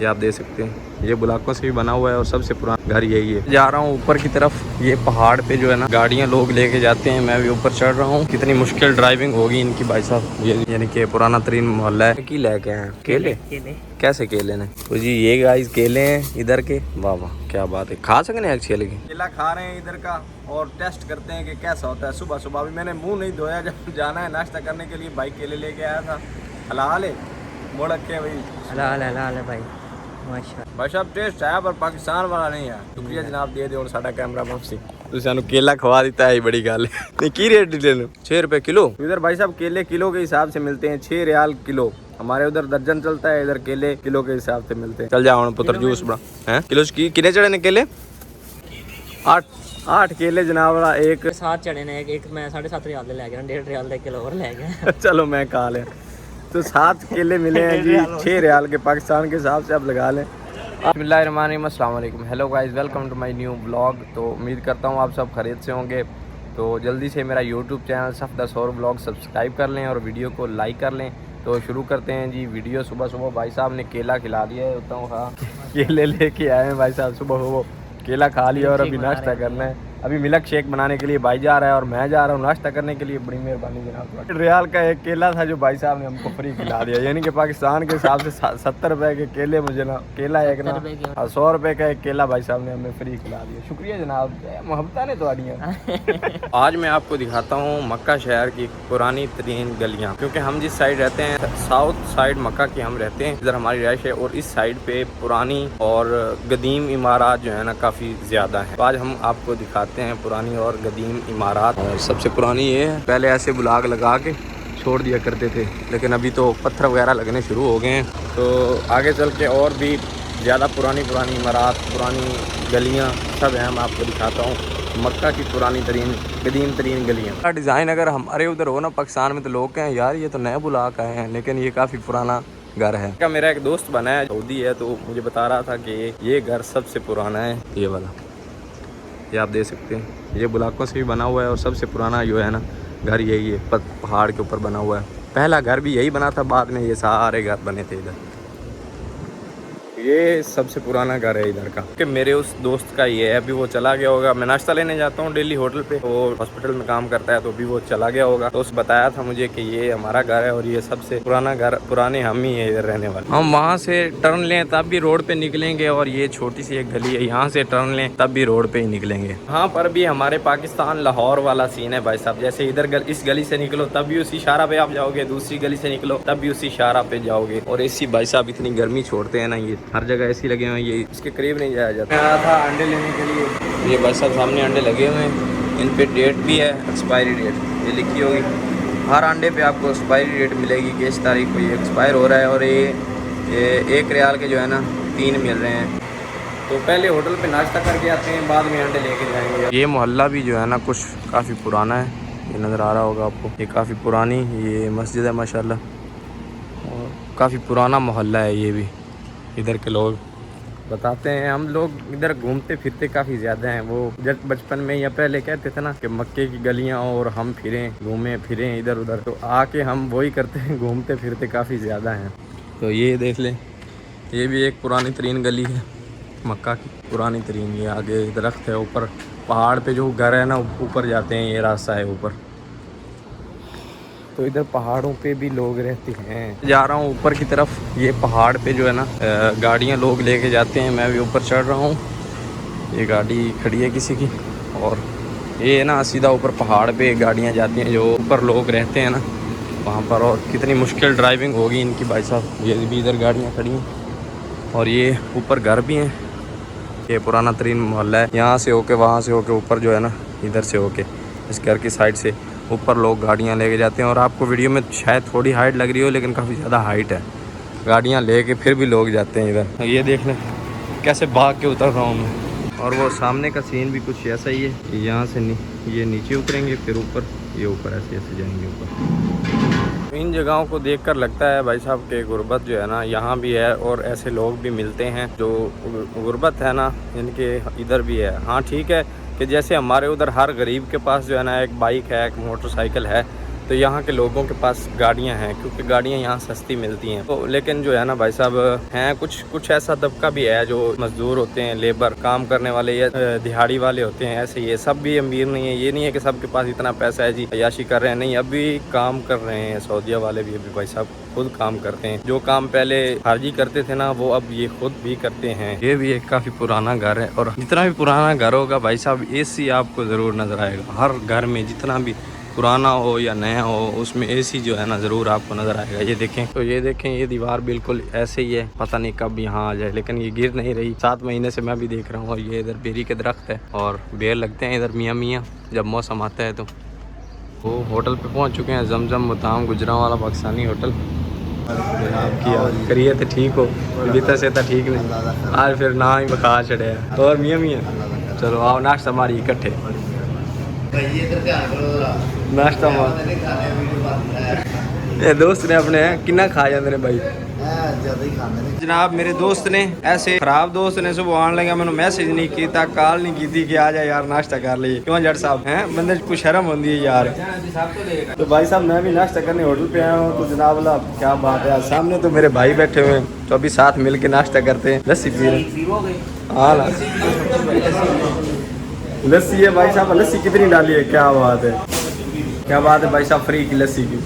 ये आप देख सकते हैं, ये बुलाकों से भी बना हुआ है और सबसे पुराना घर यही है। जा रहा हूँ ऊपर की तरफ, ये पहाड़ पे जो है ना गाड़ियाँ लोग लेके जाते हैं, मैं भी ऊपर चढ़ रहा हूँ। कितनी मुश्किल ड्राइविंग होगी इनकी भाई साहब। ये यानी कि पुराना तरीन मोहल्ला है। की लेके आए केले? कैसे केले ने? तो जी ये गाइस केले हैं इधर के। वाह वाह क्या बात है, खा सकते हैं केले के। केला खा रहे हैं इधर का और टेस्ट करते हैं कि कैसा होता है। सुबह सुबह अभी मैंने मुंह नहीं धोया, जब जाना है नाश्ता करने के लिए भाई केले लेके आया था। हलाल है मोड़ रखे भाई, हलाल है भाई माशाल्लाह। भाई साहब टेस्ट है पर पाकिस्तान वाला नहीं है। शुक्रिया जनाब दे दे साडा कैमरा वापसी। ਤੁਸੀਂ ਸਾਨੂੰ केला खवा देता है, बड़ी गल है। नहीं की रेट दे 6 रुपए किलो। इधर भाई साहब केले किलो के हिसाब से मिलते हैं, 6 रियाल किलो। हमारे उधर दर्जन चलता है, इधर केले किलो के हिसाब से मिलते हैं। चल जाओ पुत्र जूस बना है किलो की कितने चढ़े ने केले? 8 केले जनाब वाला एक 7 चढ़े ने। एक मैं 7.5 रियाल ले गया, 1.5 रियाल का किलो और ले गया। चलो मैं खा लें। तो 7 केले मिले हैं जी 6 रियाल के पाकिस्तान के हिसाब से, आप लगा लें। बिस्मिल्लाहिर्रहमानिर्रहीम, अस्सलाम वालेकुम, hello guys, welcome to my new blog. तो उम्मीद करता हूँ आप सब खैरियत से होंगे। तो जल्दी से मेरा यूट्यूब चैनल सफदर सौर ब्लॉग सब्सक्राइब कर लें और वीडियो को लाइक कर लें। तो शुरू करते हैं जी वीडियो। सुबह सुबह भाई साहब ने केला खिला दिया है, होता हूँ हाँ केले लेके आए हैं भाई साहब। सुबह सुबह केला खा लिया और अभी नाश्ता करना है। अभी मिल्क शेक बनाने के लिए भाई जा रहा है और मैं जा रहा हूँ नाश्ता करने के लिए। बड़ी मेहरबानी जनाब। रियाल का एक केला था जो भाई साहब ने हमको फ्री खिला दिया, यानी कि पाकिस्तान के हिसाब से 70 रुपए के केले मुझे ना केला एक ना 100 रुपए का एक केला भाई साहब ने हमें फ्री खिला दिया। शुक्रिया जनाब, मोहब्बत ने तो आज मैं आपको दिखाता हूँ मक्का शहर की पुरानी तरीन गलियाँ, क्योंकि हम जिस साइड रहते हैं साउथ साइड मक्का की हम रहते हैं, इधर हमारी रिहाइश है और इस साइड पे पुरानी और गदीम इमारत जो है ना काफ़ी ज़्यादा है। तो आज हम आपको दिखाते हैं पुरानी और गदीम इमारत। और सबसे पुरानी ये है, पहले ऐसे बुलाग लगा के छोड़ दिया करते थे, लेकिन अभी तो पत्थर वगैरह लगने शुरू हो गए हैं। तो आगे चल के और भी ज़्यादा पुरानी इमारत, पुरानी गलियाँ सब हैं, मैं आपको दिखाता हूँ मक्का की पुरानी तरीन गदीम तरीन गलियाँ। डिज़ाइन अगर हमारे उधर हो ना पाकिस्तान में तो लोग कहें यार ये तो नए बुलाग आए हैं, लेकिन ये काफ़ी पुराना घर है। क्या मेरा एक दोस्त बना है सऊदी है, तो मुझे बता रहा था कि ये घर सबसे पुराना है। ये वाला ये आप देख सकते हैं, ये बुलाकों से भी बना हुआ है और सबसे पुराना जो है ना घर यही है। पहाड़ के ऊपर बना हुआ है। पहला घर भी यही बना था, बाद में ये सारे घर बने थे इधर। ये सबसे पुराना घर है इधर का, कि मेरे उस दोस्त का ये है। अभी वो चला गया होगा, मैं नाश्ता लेने जाता हूँ डेली होटल पे, वो हॉस्पिटल में काम करता है, तो अभी वो चला गया होगा। तो उस बताया था मुझे कि ये हमारा घर है और ये सबसे पुराना घर, पुराने हम ही है इधर रहने वाले। हम वहाँ से टर्न लें तब भी रोड पे निकलेंगे और ये छोटी सी एक गली है, यहाँ से टर्न लें तब भी रोड पे ही निकलेंगे। हाँ पर भी हमारे पाकिस्तान लाहौर वाला सीन है भाई साहब। जैसे इधर इस गली से निकलो तब भी उसी इशारा पे आप जाओगे, दूसरी गली से निकलो तब भी उसी इशारा पे जाओगे। और ऐसी भाई साहब इतनी गर्मी छोड़ते हैं ना, ये हर जगह ऐसी लगे हुए हैं, ये इसके करीब नहीं जाया जाता। मैं आया था अंडे लेने के लिए, ये भाई साहब सामने अंडे लगे हुए हैं, इन पे डेट भी है, एक्सपायरी डेट ये लिखी होगी। हर अंडे पे आपको एक्सपायरी डेट मिलेगी कि इस तारीख को ये एक्सपायर हो रहा है। और ये 1 रियाल के जो है ना 3 मिल रहे हैं। तो पहले होटल पे नाश्ता करके आते हैं, बाद में अंडे लेके जाएंगे। ये मोहल्ला भी जो है ना कुछ काफ़ी पुराना है, ये नज़र आ रहा होगा आपको। ये काफ़ी पुरानी ये मस्जिद है माशाल्लाह, और काफ़ी पुराना मोहल्ला है ये भी। इधर के लोग बताते हैं, हम लोग इधर घूमते फिरते काफ़ी ज़्यादा हैं। वो जब बचपन में या पहले कहते थे ना कि मक्के की गलियां और हम फिरें घूमें फिरें इधर उधर, तो आके हम वही करते हैं, घूमते फिरते काफ़ी ज़्यादा हैं। तो ये देख लें, ये भी एक पुरानी तरीन गली है मक्का की, पुरानी तरीन। ये आगे दरख्त है, ऊपर पहाड़ पे जो घर है ना ऊपर जाते हैं, ये रास्ता है ऊपर। तो इधर पहाड़ों पे भी लोग रहते हैं। जा रहा हूँ ऊपर की तरफ, ये पहाड़ पे जो है ना गाड़ियाँ लोग लेके जाते हैं, मैं भी ऊपर चढ़ रहा हूँ। ये गाड़ी खड़ी है किसी की, और ये ना सीधा ऊपर पहाड़ पे गाड़ियाँ जाती हैं जो ऊपर लोग रहते हैं ना वहाँ पर। और कितनी मुश्किल ड्राइविंग होगी इनकी भाई साहब। ये भी इधर गाड़ियाँ खड़ी हैं और ये ऊपर घर भी हैं। ये पुराना तरीन मोहल्ला है, यहाँ से होके वहाँ से होके ऊपर जो है ना इधर से होके इस घर की साइड से ऊपर लोग गाड़ियाँ लेके जाते हैं। और आपको वीडियो में शायद थोड़ी हाइट लग रही हो, लेकिन काफ़ी ज़्यादा हाइट है। गाड़ियाँ लेके फिर भी लोग जाते हैं इधर। ये देख लें कैसे भाग के उतर रहा हूँ मैं। और वो सामने का सीन भी कुछ ऐसा ही है, यहाँ से ये नीचे उतरेंगे फिर ऊपर, ये ऊपर ऐसे ऐसे जाएंगे ऊपर। इन जगहों को देखकर लगता है भाई साहब के गुर्बत जो है ना यहाँ भी है, और ऐसे लोग भी मिलते हैं जो गुर्बत है ना इनके इधर भी है। हाँ ठीक है कि जैसे हमारे उधर हर गरीब के पास जो है ना एक बाइक है, एक मोटरसाइकिल है, तो यहाँ के लोगों के पास गाड़ियाँ हैं, क्योंकि गाड़ियाँ यहाँ सस्ती मिलती हैं। तो लेकिन जो है ना भाई साहब, हैं कुछ ऐसा तबका भी है जो मजदूर होते हैं, लेबर काम करने वाले या दिहाड़ी वाले होते हैं, ऐसे ये सब भी अमीर नहीं है। ये नहीं है कि सबके पास इतना पैसा है जी अय्याशी कर रहे हैं, नहीं, अभी काम कर रहे हैं। सऊदीया वाले भी अभी भाई साहब खुद काम करते हैं। जो काम पहले खारजी करते थे ना, वो अब ये खुद भी करते हैं। ये भी एक काफ़ी पुराना घर है, और जितना भी पुराना घर होगा भाई साहब, एसी आपको ज़रूर नज़र आएगा। हर घर में जितना भी पुराना हो या नया हो, उसमें एसी जो है ना ज़रूर आपको नज़र आएगा। ये देखें, तो ये देखें, ये दीवार बिल्कुल ऐसे ही है, पता नहीं कब यहाँ आ जाए, लेकिन ये गिर नहीं रही। 7 महीने से मैं भी देख रहा हूँ। और ये इधर बेरी के दरख्त है और बेर लगते हैं इधर मियाँ जब मौसम आता है। तो वो होटल पे पहुँच चुके हैं, जमजम मुताम गुजरांवाला पाकिस्तानी होटल। आपकी करिए तो ठीक हो, बीता से तो ठीक नहीं, आज फिर ना ही बखा चढ़े। और मियाँ चलो आओ नाश्ता मारी इकट्ठे, नाश्ता मार। ये दोस्त ने अपने किन्ना खा जाते हैं भाई जनाब। मेरे दोस्त ने, ऐसे खराब दोस्त ने, सुबह आने लगा, मैंने मैसेज नहीं किया, कॉल नहीं की कि आ जा यार नाश्ता कर लीजिए। क्यों जट साहब हैं, बंदे कुछ शर्म होती है यार। तो भाई साहब मैं भी नाश्ता करने होटल पे आया हूँ। तो जनाब वाला क्या बात है, सामने तो मेरे भाई बैठे हुए हैं, तो अभी साथ मिल के नाश्ता करते हैं। लस्सी पी रहे। हाँ लस्सी है भाई साहब। लस्सी कितनी डाली है, क्या बात है, क्या बात है भाई साहब, फ्री की लस्सी की।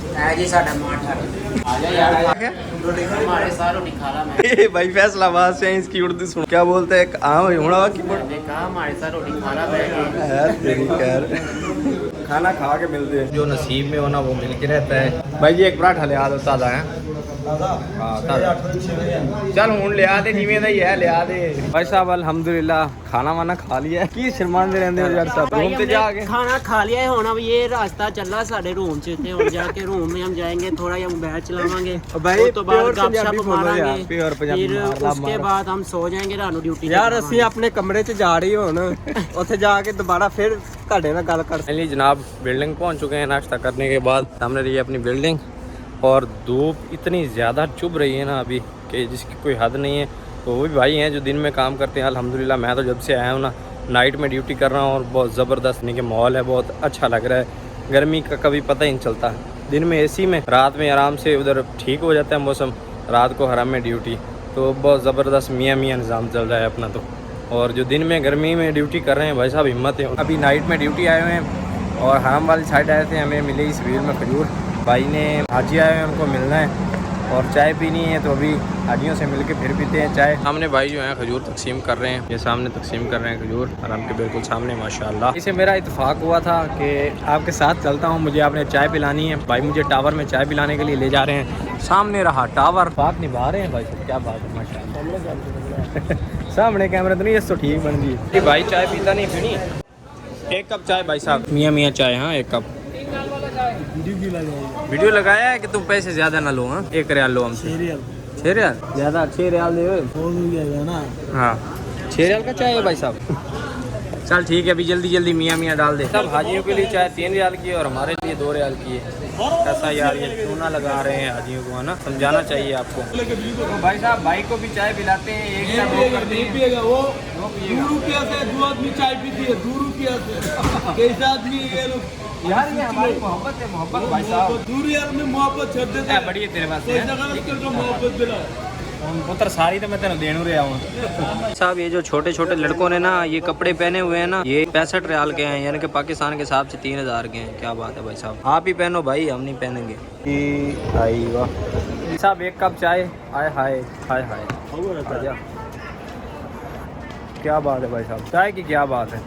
भाई फैसलाबाद से इसकी उर्दू सुन, क्या बोलते हैं, खाना खा के मिलते हैं। जो नसीब में होना वो मिल के रहता है। भाई जी एक पराठा ले आ दो, ताज़ा है। चल हूँ लिया दे, जिमें दा ही है लिया दे। भाई साहब अल्हम्दुलिल्लाह खाना वाना खा लिया। की शर्मांदे रहंदे हो यार साहब, रूम पे जाके खाना खा लिया है। होना ये रास्ता चला साडे रूम च थे, और जाके रूम में हम जाएंगे, थोड़ा या मोबाइल चलावांगे, भाई तो बाद गपशप मारांगे, फिर उसके बाद हम सो जाएंगे। रानू ड्यूटी यार ਅਸੀਂ अपने कमरे च जा रही हो ना, ਉੱਥੇ ਜਾ ਕੇ दोबारा फिर ਤੁਹਾਡੇ ਨਾਲ ਗੱਲ ਕਰ। चलिए जनाब बिल्डिंग पहुंच चुके हैं नाश्ता करने के बाद। सामने रही है अपनी बिल्डिंग, और धूप इतनी ज़्यादा चुभ रही है ना अभी कि जिसकी कोई हद नहीं है। तो वो भी भाई हैं जो दिन में काम करते हैं। अल्हम्दुलिल्लाह मैं तो जब से आया हूँ ना नाइट में ड्यूटी कर रहा हूँ, और बहुत ज़बरदस्त नहीं के माहौल है, बहुत अच्छा लग रहा है। गर्मी का कभी पता ही नहीं चलता, दिन में एसी में, रात में आराम से उधर ठीक हो जाता है मौसम, रात को हराम में ड्यूटी। तो बहुत ज़बरदस्त मियाँ निज़ाम चल रहा है अपना। तो और जो दिन में गर्मी में ड्यूटी कर रहे हैं भाई साहब हिम्मत है। अभी नाइट में ड्यूटी आए हुए हैं, और हराम वाली साइड आए थे, हमें मिले इस भीड़ में खजूर। भाई ने हाजी आए हैं, उनको मिलना है और चाय पीनी है, तो अभी हाजियों से मिलके फिर पीते हैं चाय। सामने भाई जो हैं खजूर तकसीम कर रहे हैं, ये सामने तकसीम कर रहे हैं खजूर हराम के बिल्कुल सामने माशाल्लाह। इसे मेरा इत्तेफाक हुआ था कि आपके साथ चलता हूँ, मुझे आपने चाय पिलानी है। भाई मुझे टावर में चाय पिलाने के लिए ले जा रहे हैं। सामने रहा टावर, बात निभा रहे हैं भाई साहब, क्या बात है माशाल्लाह। सामने कैमरा तो नहीं, तो ठीक बन गई। भाई चाय पीता नहीं, पीनी 1 कप चाय भाई साहब, मियाँ चाय। हाँ 1 कप। वीडियो लगाया है कि तुम पैसे ज़्यादा ना लो। हाँ 1 रियाल लो हमसे। 6 रियाल ज़्यादा, 6 रियाल दे ना। हाँ 6 रियाल का चाय है भाई साहब। चल ठीक है, अभी जल्दी मियाँ डाल दे। सब हाजियों के लिए चाय 3 रियाल की है, और हमारे लिए 2 रियाल की है। ऐसा यार ये क्यों ना लगा रहे हैं हाजियों को, है ना, समझाना चाहिए आपको। तो भाई साहब भाई को भी चाय पिलाते हैं, एक साथ वो करते हैं। पिएगा वो 2 रुपया से 2 आदमी चाय पीती है, 2 रुपया से कैसा आदमी ये लोग यार, ये हमारी मोहब्बत है, मोहब्बत भाई साहब। 2 रियाल में मोहब्बत छड़ देते हैं, बढ़िया तेरे पास मोहब्बत दिला पुत्र, सारी तो मैं तेन देने रहा हूँ साहब। ये जो छोटे छोटे लड़कों ने ना ये कपड़े पहने हुए हैं ना, ये 65 रियाल के हैं, यानी कि पाकिस्तान के हिसाब से 3000 के हैं। क्या बात है भाई साहब, आप ही पहनो भाई, हम नहीं पहनेंगे। वाह साहब 1 कप चाय। हाय हाय हाय हाय, क्या बात है भाई साहब, चाय की क्या बात है।